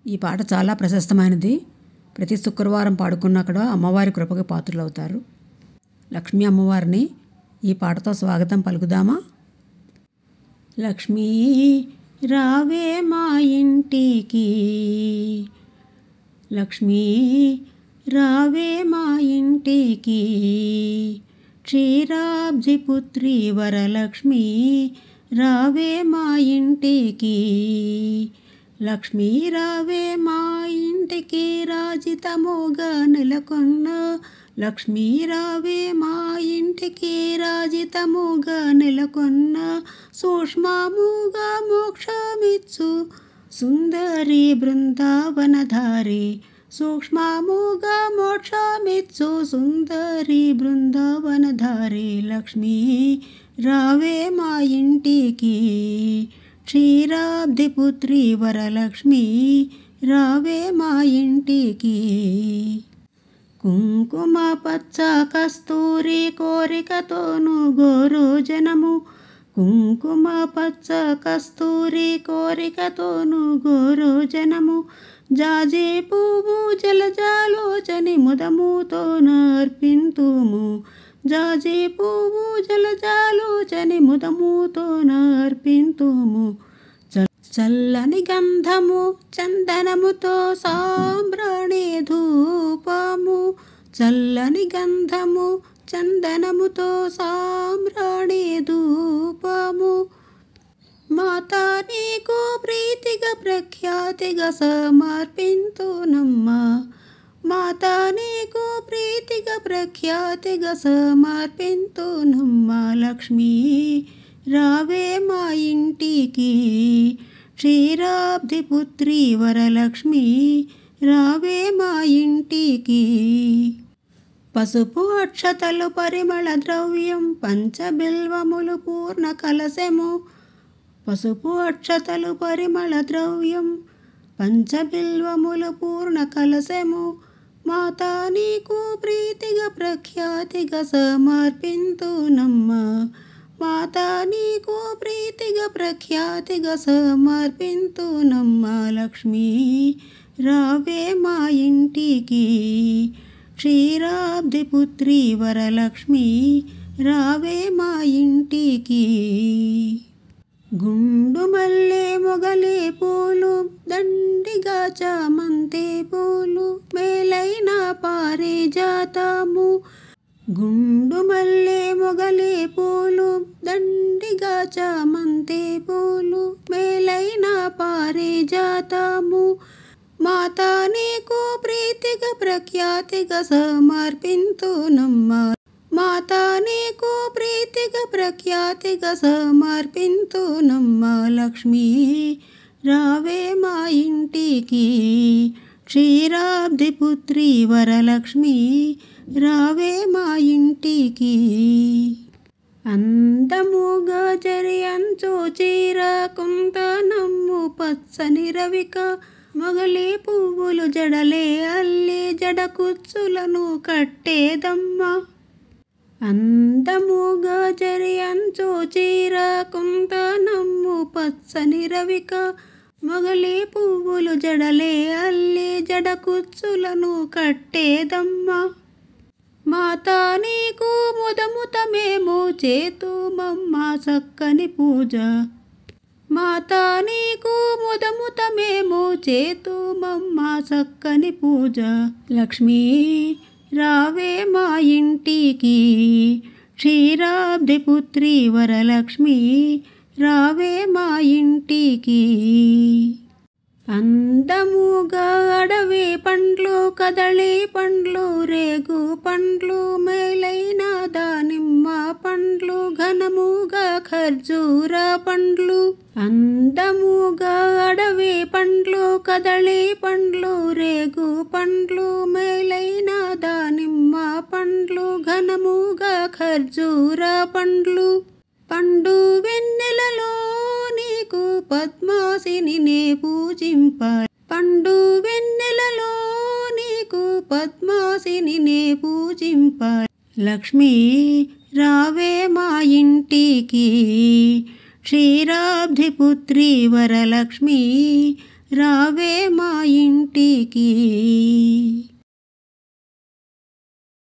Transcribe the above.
ఈ పాట చాలా ప్రశస్తమైనది. ప్రతి శుక్రవారం పాడుకున్నా కూడా అమ్మవారి కృపకి పాత్రులవుతారు. లక్ష్మీ అమ్మవారిని ఈ పాటతో స్వాగతం పలుకుదామా? లక్ష్మీ రావే మా ఇంటికి, లక్ష్మీ రావే మా ఇంటికి, క్షీరాబ్ది పుత్రి వరలక్ష్మి రావే మా ఇంటికి, లక్ష్మీ రావే మా ఇంటికి రాజితముగా నెలకొన్న, లక్ష్మీ రావే మా ఇంటికి రాజితముగా నెలకొన్న, సూక్ష్మముగా మోక్షమిచ్చు సుందరి బృందావనధారి, సూక్ష్మముగా మోక్షమిచ్చు సుందరి బృందావనధారి, లక్ష్మీ రావే మా ఇంటికి, క్షీరాబ్ది పుత్రి వరలక్ష్మి రావే మా ఇంటికి. కుంకుమ పచ్చ కస్తూరి కోరికతోను గోరు జనము, కుంకుమ పచ్చ కస్తూరి కోరికతోను గోరు జనము, జాజి పువ్వు జలజాలోచని ముదముతో నర్పింతుము, జాజి పువ్వు జలజాలోచని ముదముతో నర్పింతుము, చల్లని గంధము చందనముతో సాంబ్రాణి ధూపము, చల్లని గంధము చందనముతో సాంబ్రాణి ధూపము, మాతా నీకు ప్రీతిగా ప్రఖ్యాతిగా సమర్పింతునమ్మా, మాతా నీకు ప్రీతిగా ప్రఖ్యాతిగా సమర్పింతునమ్మా, లక్ష్మీ రావే మా ఇంటికి, క్షీరాబ్ది పుత్రి వరలక్ష్మి రావే మా ఇంటికి. పసుపు అక్షతలు పరిమళ ద్రవ్యం పంచబిల్వములు పూర్ణ కలశము, పసుపు అక్షతలు పరిమళ ద్రవ్యం పంచబిల్వములు పూర్ణ కలశము, మాతా నీకు ప్రీతిగా ప్రఖ్యాతిగా సమర్పింతునమ్మా, మాతా నీకు ప్రీతిగా ప్రఖ్యాతిగా సమర్పింతునమ్మా, లక్ష్మీ రావే మా ఇంటికి, క్షీరాబ్ది పుత్రి వరలక్ష్మి రావే మా ఇంటికి. గుండు మల్లె మొగలే పూలు దండిగా చామంతి పూలు మేలైన పారిజాతము, గుండు మల్లె మొగలే పూలు దండిగా చామంతి పూలు మేలైన పారిజాతము, మాతా నీకు ప్రీతిగా ప్రఖ్యాతిగా సమర్పింతునమ్మా, మాతా నీకు ప్రీతిగా ప్రఖ్యాతిగా సమర్పింతునమ్మా, లక్ష్మీ రావే మా ఇంటికి, క్షీరాబ్ది పుత్రి వరలక్ష్మి రావే మా ఇంటికి. అందముగా జరియంచు చీర కుందనమ్ము పచ్చని రవిక, మొగలి పువ్వులు జడలే అల్లి జడ కుచ్చులను కట్టేదమ్మ, అందముగా జరియంచు చీర కుందనమ్ము పచ్చని రవిక, మొగలి పువ్వులు జడలే అల్లి జడ కుచ్చులను కట్టేదమ్మ, మాతా నీకు ముదముత మేము చేతుమమ్మ చక్కని పూజ, మాతా నీకు ముదముత మేము చేతుమమ్మ చక్కని పూజ, లక్ష్మీ రావే మా ఇంటికి, క్షీరాబ్ది పుత్రి వరలక్ష్మి రావే మా ఇంటికి. అందముగా అడవి పండ్లు కదళి పండ్లు రేగు పండ్లు మేలైన దానిమ్మ పండ్లు ఘనముగా ఖర్జూర పండ్లు, అందముగా అడవి పండ్లు కదళి పండ్లు రేగు పండ్లు మేలైన దానిమ్మ పండ్లు ఘనముగా ఖర్జూర పండ్లు, పండు వెన్నెలలో నీకు పద్మాసిని నే పూజింప, పండు వెన్నెలలో నీకు పద్మాసిని నే పూజింప, లక్ష్మీ రావే మా ఇంటికి, క్షీరాబ్ది పుత్రి వరలక్ష్మి రావే మా ఇంటికి.